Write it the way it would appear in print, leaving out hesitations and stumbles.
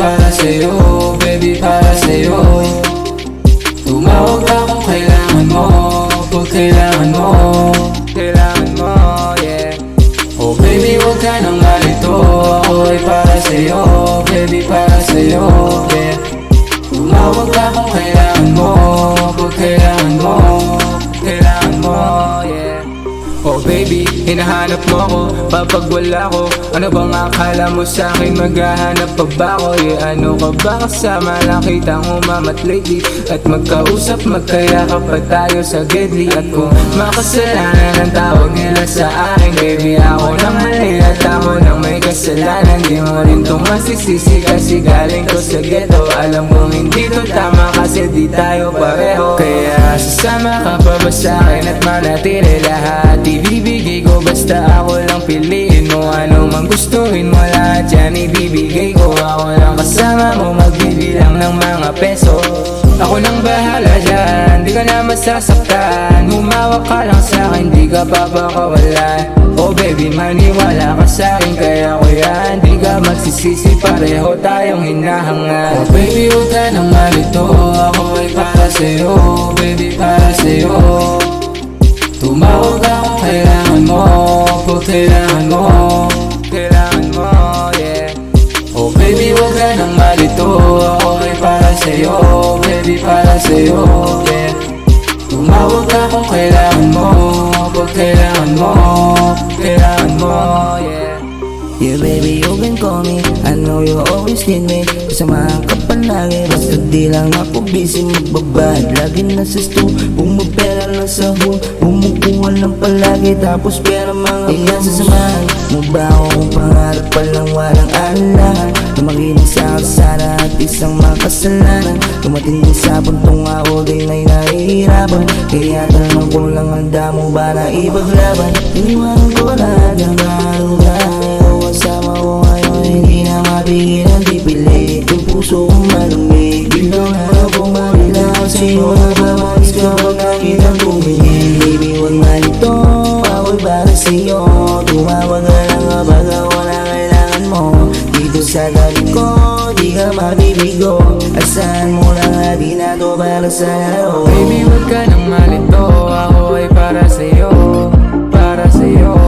para sa'yo, baby para sa'yo. Tumawag ka kung kailangan mo, pag kailangan mo, yeah. Oh baby, huwag ka nang malito, ako ay para sa'yo, baby para sa'yo, yeah. Tumawag ka kung kailangan mo, pag kailangan mo, yeah. Oh baby, hinahanap mo ako, kapag wala ko. Ano bang akala mo sa'kin, maghahanap pa ba ako? Ano ka ba kasama, nakita ko mamat lately. At magkausap, magkayakap pa tayo sa gedli. At kung makasalanan ang tawag nila sa akin, baby ako nang mali at ako nang may kasalanan. Di mo rin itong masisisi kasi galing ko sa ghetto. Alam kong hindi to tama kasi di tayo pareho. Kaya sasama ka pa ba sa'kin at manatili lahat? Ibibigay ko basta ako lang piliin mo. Ano mang gustuhin mo lahat yan ibibigay ko. Ako lang kasama mo magbibilang ng mga peso. Ako nang bahala dyan, di ka na masasaktan. Humawak ka lang sa'kin, di ka papakawalan. Oh baby, maniwala ka sa'kin, kaya ko yan. Di ka magsisisi, pareho tayong hinahangad. Oh baby, huwag ka nang malito, ako ay para sa'yo, baby para sa'yo. Tumawag ka kung kailangan mo, pag kailangan mo, yeah. Oh baby, huwag ka nang malito, ako ay para sa'yo, baby para sa'yo, yeah. Tumawag ka kung kailangan mo, pag kailangan mo, yeah. Yeah baby, you can call me, I know you always need me. Kasamahan ka palagi, basta di lang ako busy magbabad. Lagi nasa sto, bumupera lang sa hood, bumukuha lang palagi, tapos pera mga iyan sasamahan mo ba ako kung pangarap pa lang walang alahan. Tumakinig sa kalsada at isang makasalanan. Tumating din sa puntong ako din ay nahihirapan. Kaya tanong ko lang, handa mo ba na ipaglaban? Iniwanan ko lahat ng karugahan. Kasama ko ngayon, hindi na mapigilan, di pilit. Yung puso kong malamig, biglang harap kong marilaw sa'yo. Nababanis ka pag nakita tumingin. Baby, huwag malito, ako'y para sa'yo. Tumawag ka lang kapag wala kailangan mo. Dito sa tabi ko, di ka mabibigo. Asahan mo lang at di na to para sa laro. Baby, huwag ka nang malito, ako ay para sa'yo, para sa'yo.